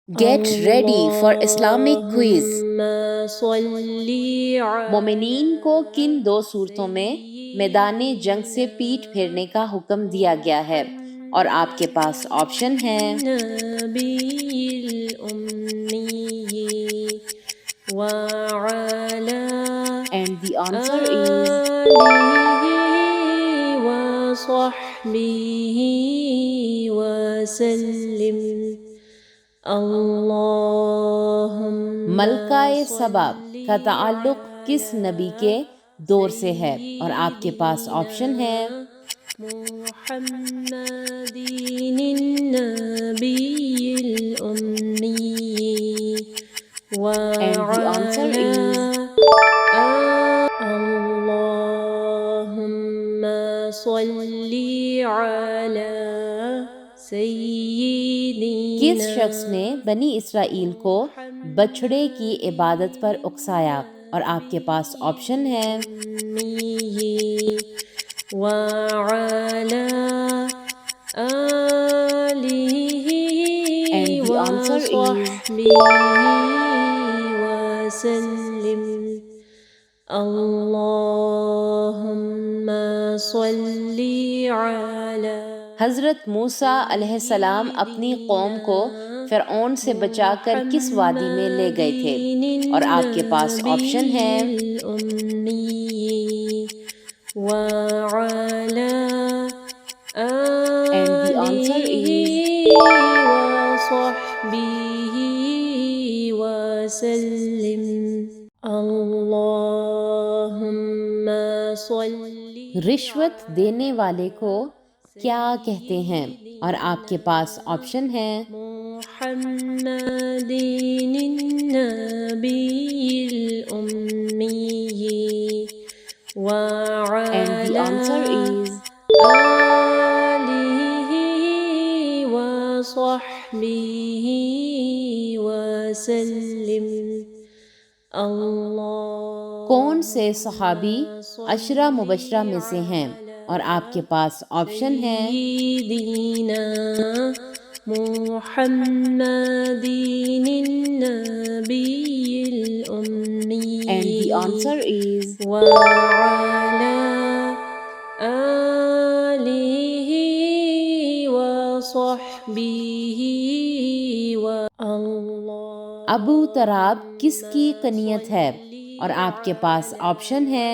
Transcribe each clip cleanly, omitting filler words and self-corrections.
Get ready for Islamic quiz. مومنین کو کن دو صورتوں میں میدان جنگ سے پیٹھ پھیرنے کا حکم دیا گیا ہے؟ اور آپ کے پاس آپشن ہیں and the answer is ملکہ سبا کا تعلق کس نبی کے دور سے ہے؟ اور آپ کے پاس آپشن ہے and the answer is کس شخص نے بنی اسرائیل کو بچھڑے کی عبادت پر اکسایا؟ اور آپ کے پاس آپشن ہے and the answer is حضرت موسیٰ علیہ السلام اپنی قوم کو فرعون سے بچا کر کس وادی میں لے گئے تھے؟ اور آپ کے پاس آپشن ہے and the answer is رشوت دینے والے کو کیا کہتے ہیں؟ اور آپ کے پاس آپشن ہے and the answer is کون سے صحابی عشرہ مبشرہ میں سے ہیں؟ اور آپ کے پاس آپشن ہے and the answer is ابو تراب کس کی کنیت ہے؟ اور آپ کے پاس آپشن ہے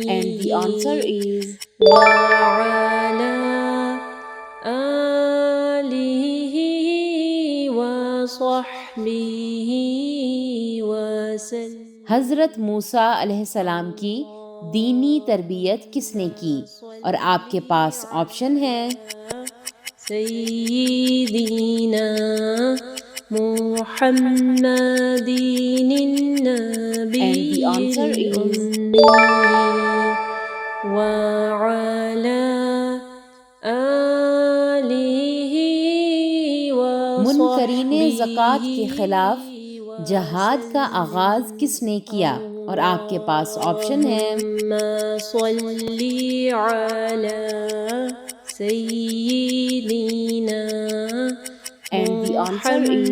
and the answer is حضرت موسیٰ علیہ السلام کی دینی تربیت کس نے کی؟ اور آپ کے پاس آپشن ہے سیدنا محمد النبی and the answer is وعلى آلہ منکرین زکوٰۃ کے خلاف جہاد کا آغاز کس نے کیا؟ اور آپ کے پاس آپشن ہے صلی علی سیدنا and the answer is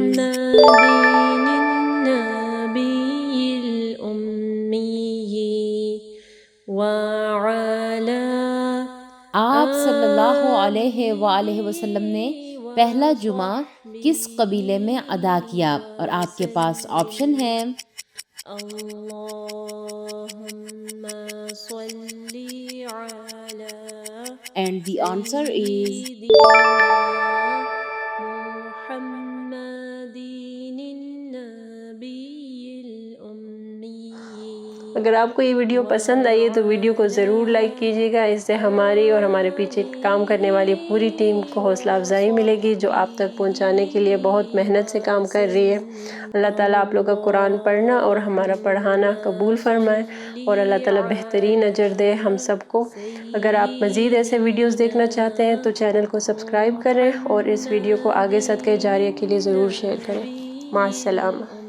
آپ صلی اللہ علیہ وآلہ وسلم نے پہلا جمعہ کس قبیلے میں ادا کیا؟ اور آپ کے پاس آپشن ہے and the answer is اگر آپ کو یہ ویڈیو پسند آئی ہے تو ویڈیو کو ضرور لائک کیجیے گا، اس سے ہماری اور ہمارے پیچھے کام کرنے والی پوری ٹیم کو حوصلہ افزائی ملے گی جو آپ تک پہنچانے کے لیے بہت محنت سے کام کر رہی ہے۔ اللہ تعالیٰ آپ لوگ کا قرآن پڑھنا اور ہمارا پڑھانا قبول فرمائے اور اللہ تعالیٰ بہترین اجر دے ہم سب کو۔ اگر آپ مزید ایسے ویڈیوز دیکھنا چاہتے ہیں تو چینل کو سبسکرائب کریں اور اس ویڈیو کو آگے صدقہ جاریہ کے لیے ضرور شیئر کریں۔ مع السلامہ۔